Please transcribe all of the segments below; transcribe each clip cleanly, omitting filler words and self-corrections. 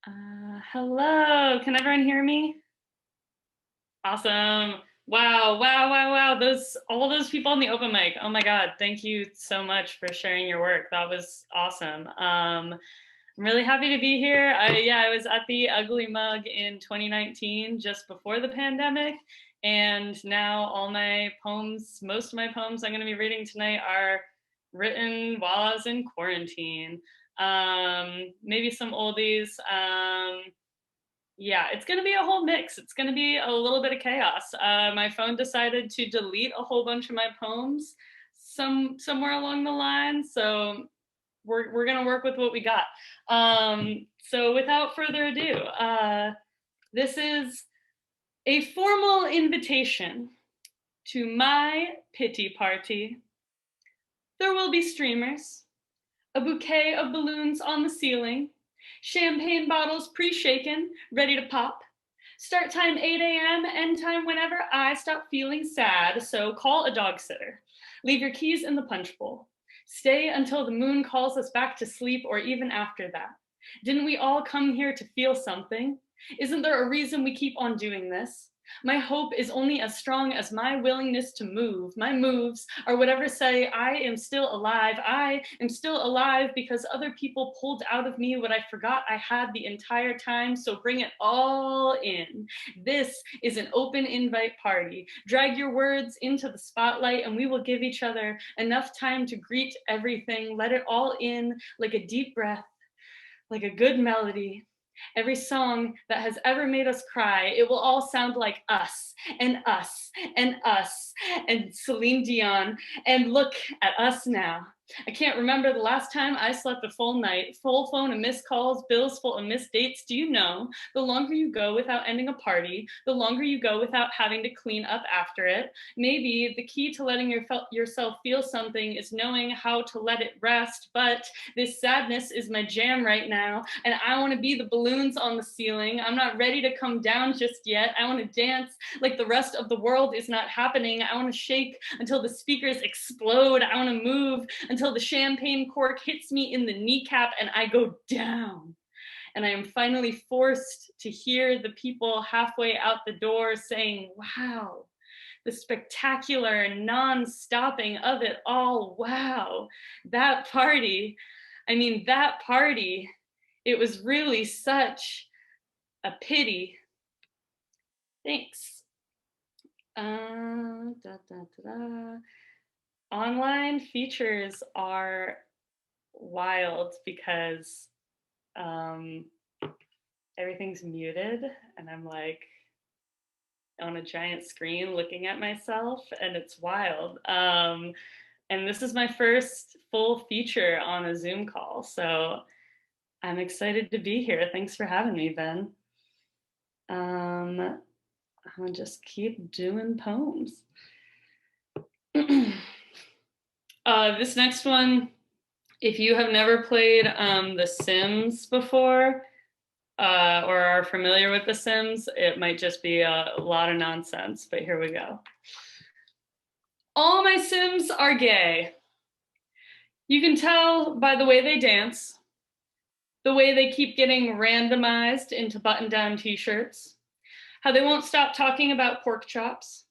Hello, can everyone hear me? Awesome. Wow, wow, wow, wow. All those people on the open mic. Oh my God, thank you so much for sharing your work. That was awesome. I'm really happy to be here. I was at the Ugly Mug in 2019, just before the pandemic. And now all my poems, most of my poems I'm going to be reading tonight are written while I was in quarantine. Maybe some oldies. Yeah, it's going to be a whole mix. It's going to be a little bit of chaos. My phone decided to delete a whole bunch of my poems somewhere along the line, so we're going to work with what we got. So without further ado, this is a formal invitation to my pity party. There will be streamers, a bouquet of balloons on the ceiling, champagne bottles pre-shaken, ready to pop. Start time 8 a.m., end time whenever I stop feeling sad, so call a dog sitter. Leave your keys in the punch bowl. Stay until the moon calls us back to sleep or even after that. Didn't we all come here to feel something? Isn't there a reason we keep on doing this? My hope is only as strong as my willingness to move. My moves are whatever say I am still alive. I am still alive because other people pulled out of me what I forgot I had the entire time. So bring it all in. This is an open invite party. Drag your words into the spotlight and we will give each other enough time to greet everything. Let it all in like a deep breath, like a good melody. Every song that has ever made us cry, it will all sound like us and us and us and Celine Dion. And look at us now. I can't remember the last time I slept a full night, full phone of missed calls, bills full of missed dates. Do you know, the longer you go without ending a party, the longer you go without having to clean up after it. Maybe the key to letting yourself feel something is knowing how to let it rest, but this sadness is my jam right now, and I want to be the balloons on the ceiling. I'm not ready to come down just yet. I want to dance like the rest of the world is not happening. I want to shake until the speakers explode. I want to move until the champagne cork hits me in the kneecap and I go down. And I am finally forced to hear the people halfway out the door saying, wow, the spectacular non-stopping of it all. Wow, that party. That party, it was really such a pity. Thanks. Da, da, da. Online features are wild because um, everything's muted and I'm like on a giant screen looking at myself and it's wild. And this is my first full feature on a Zoom call, so I'm excited to be here. Thanks for having me, Ben. I'm gonna just keep doing poems. This next one, if you have never played The Sims before or are familiar with The Sims, it might just be a lot of nonsense, but here we go. All my Sims are gay. You can tell by the way they dance, the way they keep getting randomized into button-down t-shirts, how they won't stop talking about pork chops.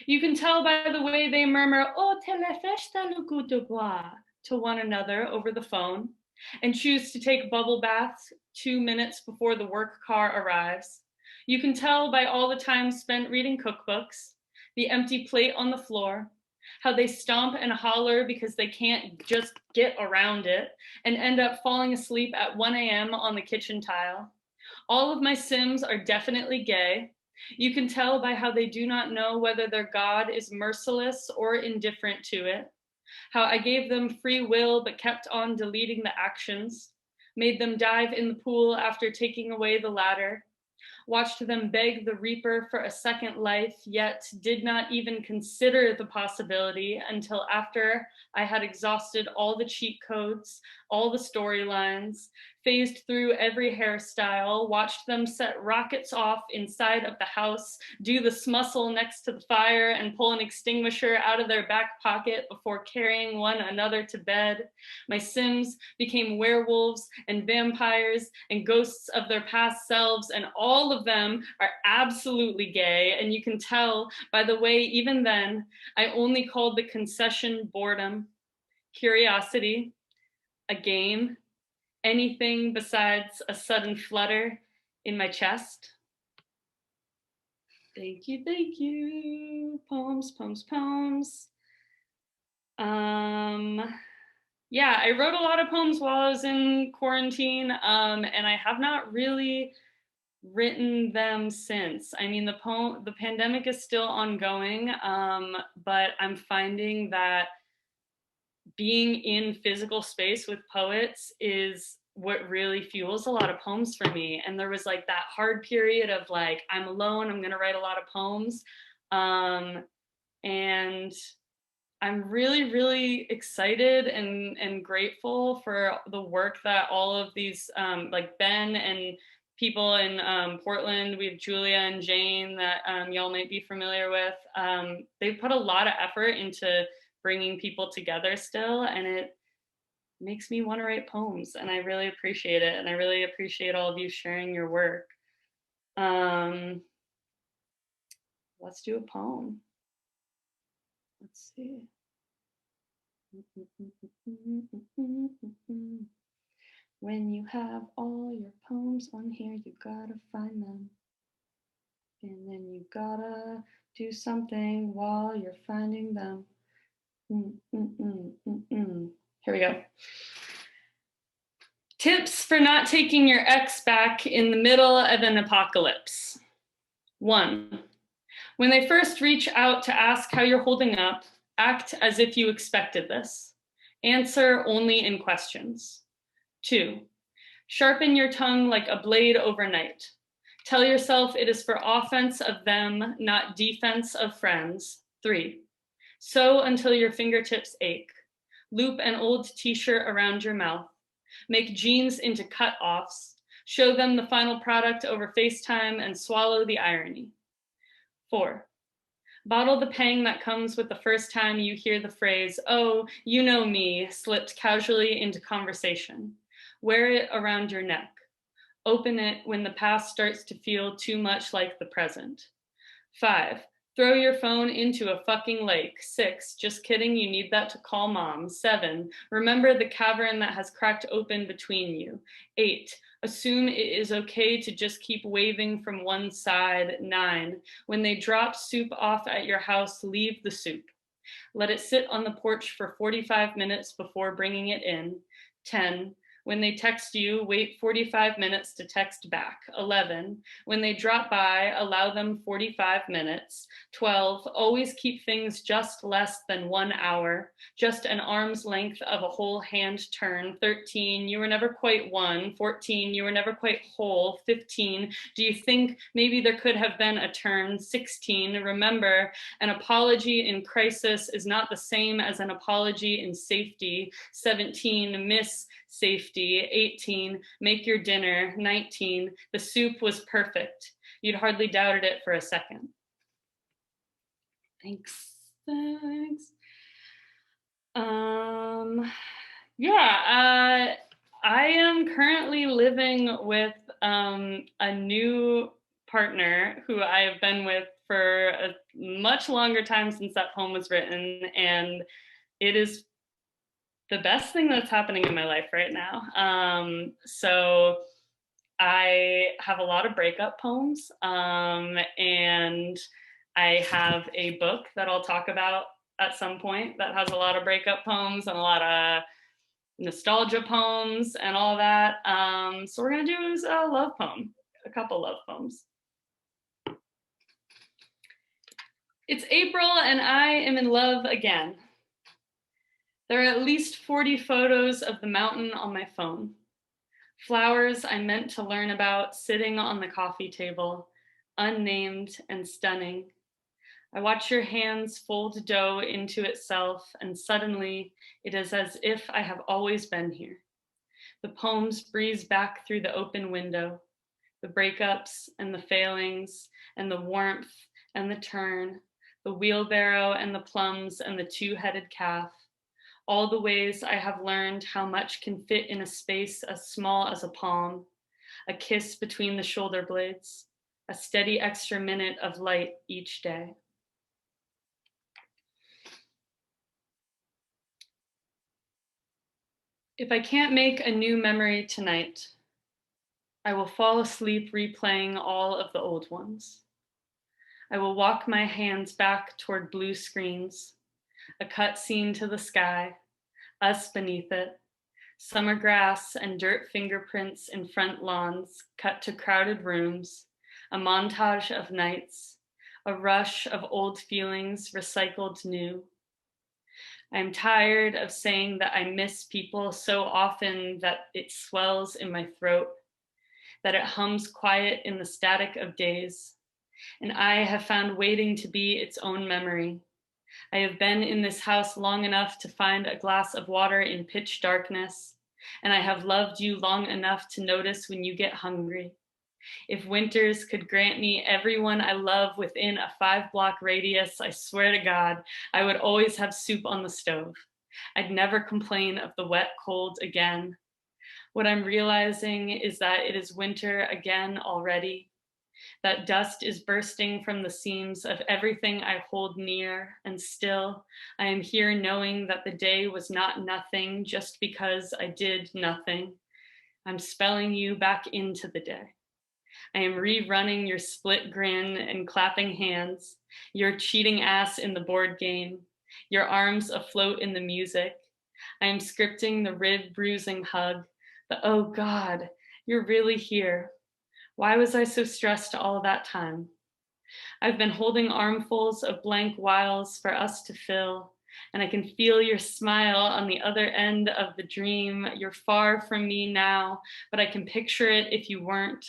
You can tell by the way they murmur, "Oh, te la festa le goût de bois," to one another over the phone, and choose to take bubble baths 2 minutes before the work car arrives. You can tell by all the time spent reading cookbooks, the empty plate on the floor, how they stomp and holler because they can't just get around it, and end up falling asleep at 1 a.m. on the kitchen tile. All of my Sims are definitely gay. You can tell by how they do not know whether their God is merciless or indifferent to it, how I gave them free will but kept on deleting the actions, made them dive in the pool after taking away the ladder, watched them beg the Reaper for a second life, yet did not even consider the possibility until after I had exhausted all the cheat codes, all the storylines, phased through every hairstyle, watched them set rockets off inside of the house, do the smussle next to the fire, and pull an extinguisher out of their back pocket before carrying one another to bed. My Sims became werewolves and vampires and ghosts of their past selves, and all of them are absolutely gay, and you can tell by the way, even then, I only called the concession boredom, curiosity, a game, anything besides a sudden flutter in my chest. Thank you, thank you. Poems, poems, poems. Yeah, I wrote a lot of poems while I was in quarantine, and I have not really written them since. I mean, the pandemic is still ongoing, but I'm finding that being in physical space with poets is what really fuels a lot of poems for me. And there was like that hard period of like, I'm alone, I'm gonna write a lot of poems. And I'm really, really excited and grateful for the work that all of these, like Ben and people in Portland, we have Julia and Jane that y'all might be familiar with. They put a lot of effort into bringing people together still, and it makes me want to write poems, and I really appreciate it, and I really appreciate all of you sharing your work. Let's do a poem. Let's see. When you have all your poems on here, you gotta find them. And then you gotta do something while you're finding them. Here we go. Tips for not taking your ex back in the middle of an apocalypse. 1. When they first reach out to ask how you're holding up, act as if you expected this. Answer only in questions. 2. Sharpen your tongue like a blade overnight. Tell yourself it is for offense of them, not defense of friends. 3. Sew until your fingertips ache. Loop an old t-shirt around your mouth. Make jeans into cut-offs. Show them the final product over FaceTime and swallow the irony. 4. Bottle the pang that comes with the first time you hear the phrase, "Oh, you know me," slipped casually into conversation. Wear it around your neck. Open it when the past starts to feel too much like the present. 5. Throw your phone into a fucking lake. 6. Just kidding, you need that to call mom. 7. Remember the cavern that has cracked open between you. 8. Assume it is okay to just keep waving from one side. 9. When they drop soup off at your house, leave the soup. Let it sit on the porch for 45 minutes before bringing it in. 10. When they text you, wait 45 minutes to text back. 11. When they drop by, allow them 45 minutes. 12. Always keep things just less than 1 hour, just an arm's length of a whole hand turn. 13. You were never quite one. 14. You were never quite whole. 15. Do you think maybe there could have been a turn? 16. Remember, an apology in crisis is not the same as an apology in safety. 17. Miss safety. 18, make your dinner. 19, the soup was perfect. You'd hardly doubted it for a second. Thanks. Yeah, I am currently living with a new partner who I have been with for a much longer time since that poem was written, and it is the best thing that's happening in my life right now. So I have a lot of breakup poems, and I have a book that I'll talk about at some point that has a lot of breakup poems and a lot of nostalgia poems and all that. So we're gonna do a love poem, a couple love poems. It's April and I am in love again. There are at least 40 photos of the mountain on my phone. Flowers I meant to learn about sitting on the coffee table, unnamed and stunning. I watch your hands fold dough into itself, and suddenly it is as if I have always been here. The poems breeze back through the open window, the breakups and the failings and the warmth and the turn, the wheelbarrow and the plums and the two-headed calf, all the ways I have learned how much can fit in a space as small as a palm, a kiss between the shoulder blades, a steady extra minute of light each day. If I can't make a new memory tonight, I will fall asleep replaying all of the old ones. I will walk my hands back toward blue screens, a cut scene to the sky, us beneath it, summer grass and dirt fingerprints in front lawns cut to crowded rooms, a montage of nights, a rush of old feelings recycled new. I'm tired of saying that I miss people so often that it swells in my throat, that it hums quiet in the static of days. And I have found waiting to be its own memory. I have been in this house long enough to find a glass of water in pitch darkness, and I have loved you long enough to notice when you get hungry. If winters could grant me everyone I love within a 5-block radius, I swear to God, I would always have soup on the stove. I'd never complain of the wet cold again. What I'm realizing is that it is winter again already, that dust is bursting from the seams of everything I hold near, and still I am here knowing that the day was not nothing just because I did nothing. I'm spelling you back into the day. I am rerunning your split grin and clapping hands, your cheating ass in the board game, your arms afloat in the music. I am scripting the rib bruising hug, the oh God, you're really here. Why was I so stressed all that time? I've been holding armfuls of blank whiles for us to fill, and I can feel your smile on the other end of the dream. You're far from me now, but I can picture it if you weren't.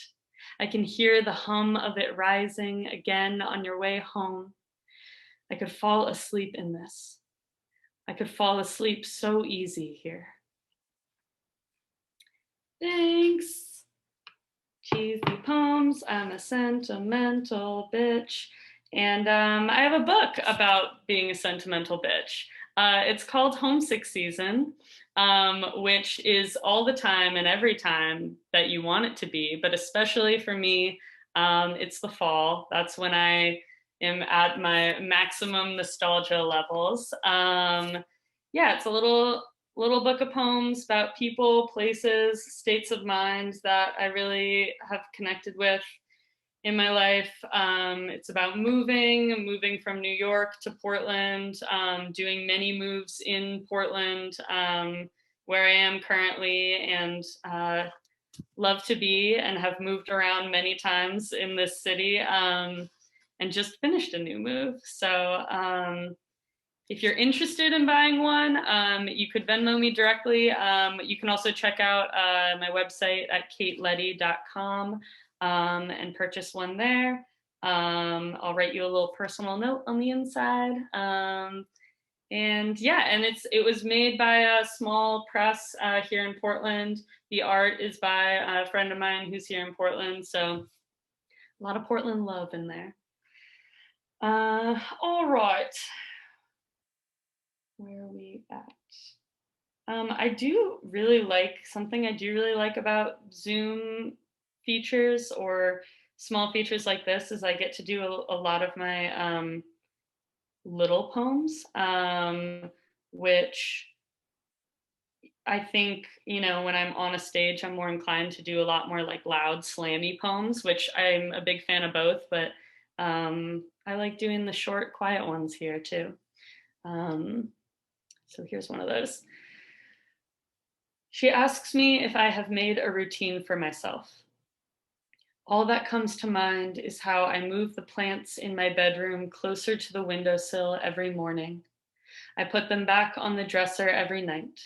I can hear the hum of it rising again on your way home. I could fall asleep in this. I could fall asleep so easy here. Thanks. Cheesy poems. I'm a sentimental bitch. And I have a book about being a sentimental bitch. It's called Homesick Season, which is all the time and every time that you want it to be. But especially for me, it's the fall. That's when I am at my maximum nostalgia levels. Yeah, it's a little book of poems about people, places, states of mind that I really have connected with in my life. It's about moving from New York to Portland, doing many moves in Portland, where I am currently, and love to be, and have moved around many times in this city, and just finished a new move. So if you're interested in buying one, you could Venmo me directly. You can also check out my website at kateleddy.com and purchase one there. I'll write you a little personal note on the inside. And yeah, and it was made by a small press here in Portland. The art is by a friend of mine who's here in Portland. So a lot of Portland love in there. All right. Where are we at? I do really like about Zoom features or small features like this is I get to do a lot of my little poems, which I think, when I'm on a stage, I'm more inclined to do a lot more like loud, slammy poems, which I'm a big fan of both, but I like doing the short, quiet ones here too. So here's one of those. She asks me if I have made a routine for myself. All that comes to mind is how I move the plants in my bedroom closer to the windowsill every morning. I put them back on the dresser every night.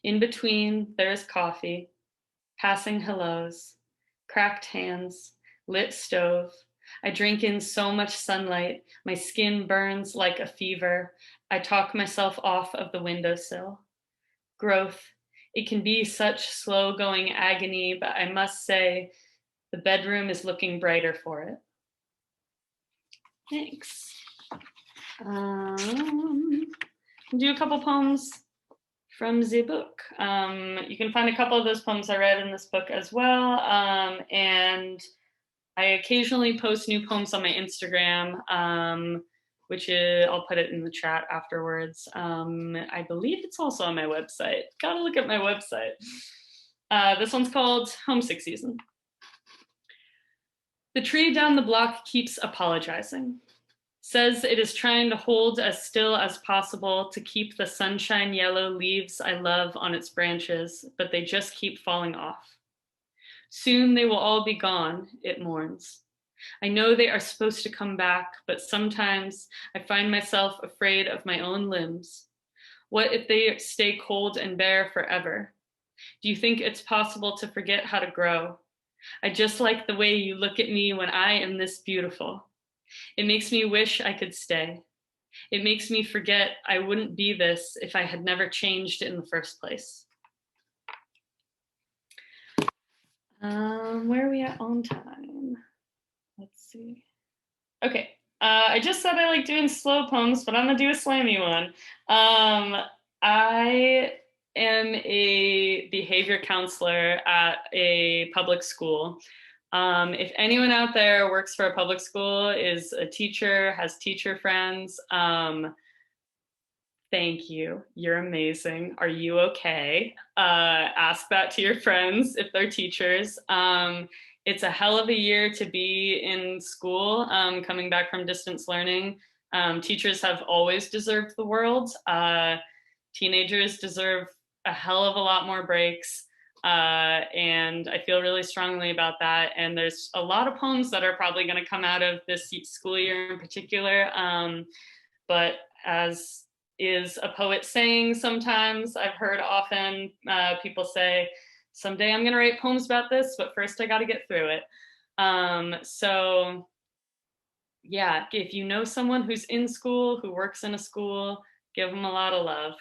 In between, there is coffee, passing hellos, cracked hands, lit stove. I drink in so much sunlight, my skin burns like a fever. I talk myself off of the windowsill. Growth, It can be such slow going agony, but I must say the bedroom is looking brighter for it. Thanks. Do a couple poems from the book. You can find a couple of those poems I read in this book as well. And I occasionally post new poems on my Instagram, which I'll put it in the chat afterwards. I believe it's also on my website. Gotta look at my website. This one's called Homesick Season. The tree down the block keeps apologizing. Says it is trying to hold as still as possible to keep the sunshine yellow leaves I love on its branches, but they just keep falling off. Soon they will all be gone, it mourns. I know they are supposed to come back, but sometimes I find myself afraid of my own limbs. What if they stay cold and bare forever? Do you think it's possible to forget how to grow? I just like the way you look at me when I am this beautiful. It makes me wish I could stay. It makes me forget I wouldn't be this if I had never changed in the first place. Where are we at on time? Let's see. Okay, I just said I like doing slow poems, but I'm gonna do a slammy one. I am a behavior counselor at a public school. If anyone out there works for a public school, is a teacher, has teacher friends, thank you. You're amazing. Are you okay? Ask that to your friends if they're teachers. It's a hell of a year to be in school, coming back from distance learning. Teachers have always deserved the world. Teenagers deserve a hell of a lot more breaks. And I feel really strongly about that. And there's a lot of poems that are probably going to come out of this school year in particular. But as is a poet saying sometimes, I've heard often people say, someday I'm going to write poems about this, but first I got to get through it. So yeah, if you know someone who's in school, who works in a school, give them a lot of love.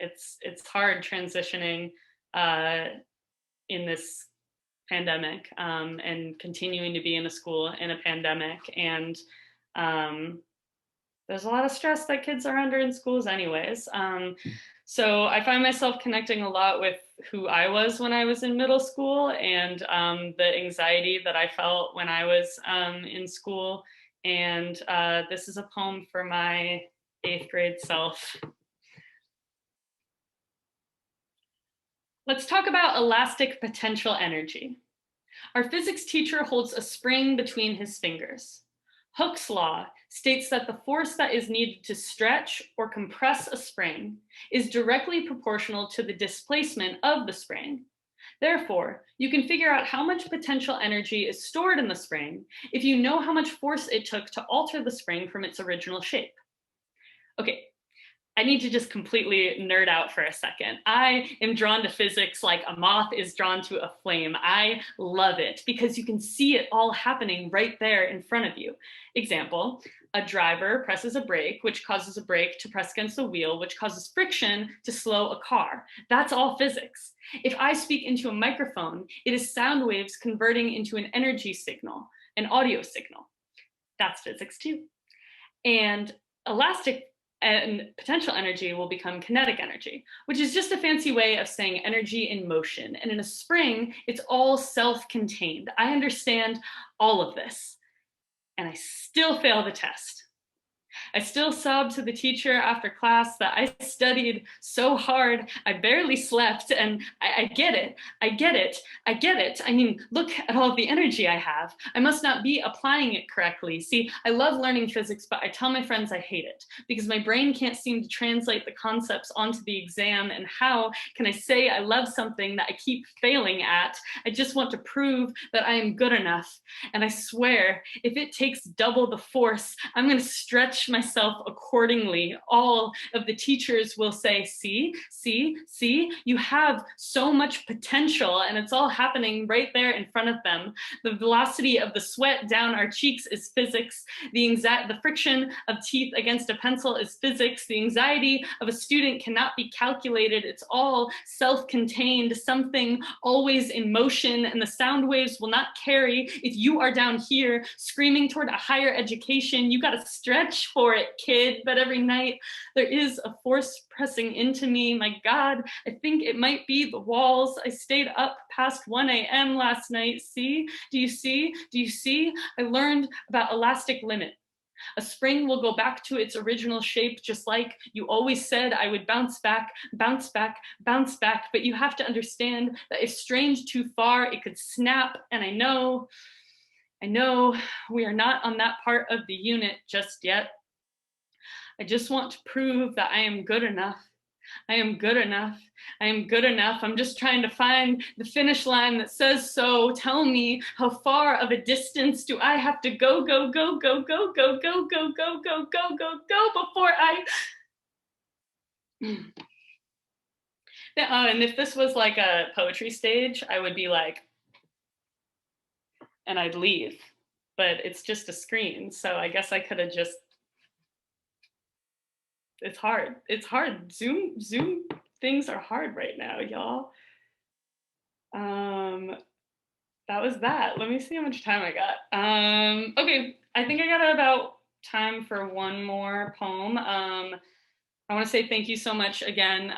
It's hard transitioning in this pandemic and continuing to be in a school in a pandemic. And there's a lot of stress that kids are under in schools anyways. So I find myself connecting a lot with who I was when I was in middle school and the anxiety that I felt when I was in school. And this is a poem for my 8th grade self. Let's talk about elastic potential energy. Our physics teacher holds a spring between his fingers. Hooke's law states that the force that is needed to stretch or compress a spring is directly proportional to the displacement of the spring. Therefore, you can figure out how much potential energy is stored in the spring if you know how much force it took to alter the spring from its original shape. Okay, I need to just completely nerd out for a second. I am drawn to physics like a moth is drawn to a flame. I love it because you can see it all happening right there in front of you. Example, a driver presses a brake, which causes a brake to press against the wheel, which causes friction to slow a car. That's all physics. If I speak into a microphone, it is sound waves converting into an energy signal, an audio signal. That's physics too. And elastic and potential energy will become kinetic energy, which is just a fancy way of saying energy in motion. And in a spring, it's all self-contained. I understand all of this, and I still fail the test. I still sobbed to the teacher after class that I studied so hard, I barely slept, and I get it, I get it, I get it. I mean, look at all of the energy I have. I must not be applying it correctly. See, I love learning physics, but I tell my friends I hate it because my brain can't seem to translate the concepts onto the exam, and how can I say I love something that I keep failing at? I just want to prove that I am good enough, and I swear, if it takes double the force, I'm going to stretch stretch myself accordingly. All of the teachers will say, see, you have so much potential, and it's all happening right there in front of them. The velocity of the sweat down our cheeks is physics. The friction of teeth against a pencil is physics. The anxiety of a student cannot be calculated. It's all self-contained, something always in motion, and the sound waves will not carry. If you are down here screaming toward a higher education, you gotta stretch for it, kid. But every night there is a force pressing into me. My God, I think it might be the walls. I stayed up past 1 a.m. last night. See? Do you see? Do you see? I learned about elastic limit. A spring will go back to its original shape, just like you always said I would bounce back, bounce back, bounce back. But you have to understand that if strained too far, it could snap. And I know we are not on that part of the unit just yet. I just want to prove that I am good enough. I am good enough. I am good enough. I'm just trying to find the finish line that says so. Tell me, how far of a distance do I have to go before I... And if this was like a poetry stage, I would be like, and I'd leave. But it's just a screen, so I guess I could have just... It's hard. It's hard. Zoom things are hard right now, y'all. That was that. Let me see how much time I got. Okay, I think I got about time for one more poem. I want to say thank you so much again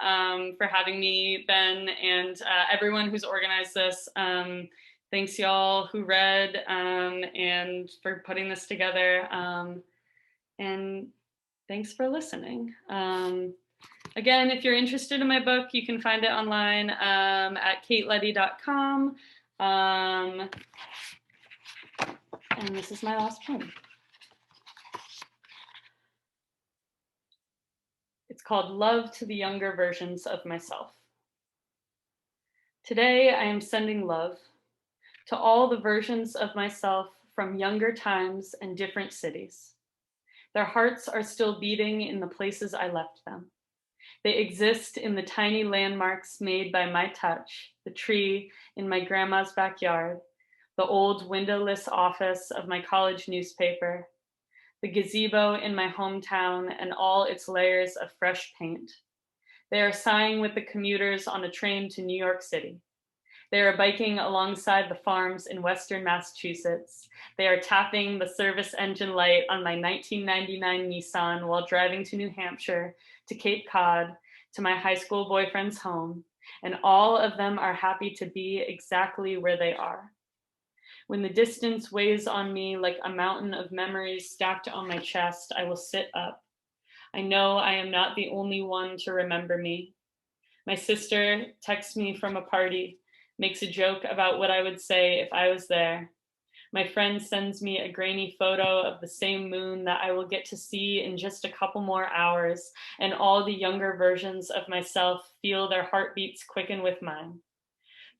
for having me, Ben, and everyone who's organized this. Thanks y'all who read and for putting this together. And thanks for listening. Again, if you're interested in my book, you can find it online at kateleddy.com. And this is my last poem. It's called Love to the Younger Versions of Myself. Today, I am sending love to all the versions of myself from younger times and different cities. Their hearts are still beating in the places I left them. They exist in the tiny landmarks made by my touch, the tree in my grandma's backyard, the old windowless office of my college newspaper, the gazebo in my hometown and all its layers of fresh paint. They are sighing with the commuters on a train to New York City. They are biking alongside the farms in Western Massachusetts. They are tapping the service engine light on my 1999 Nissan while driving to New Hampshire, to Cape Cod, to my high school boyfriend's home, and all of them are happy to be exactly where they are. When the distance weighs on me like a mountain of memories stacked on my chest, I will sit up. I know I am not the only one to remember me. My sister texts me from a party, makes a joke about what I would say if I was there. My friend sends me a grainy photo of the same moon that I will get to see in just a couple more hours, and all the younger versions of myself feel their heartbeats quicken with mine.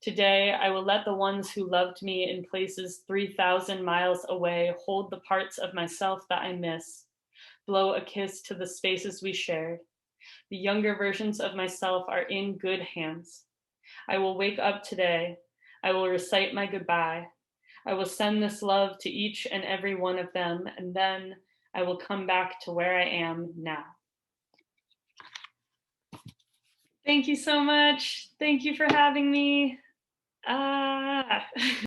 Today, I will let the ones who loved me in places 3,000 miles away hold the parts of myself that I miss, blow a kiss to the spaces we shared. The younger versions of myself are in good hands. I will wake up today. I will recite my goodbye. I will send this love to each and every one of them, and then I will come back to where I am now. Thank you so much. Thank you for having me.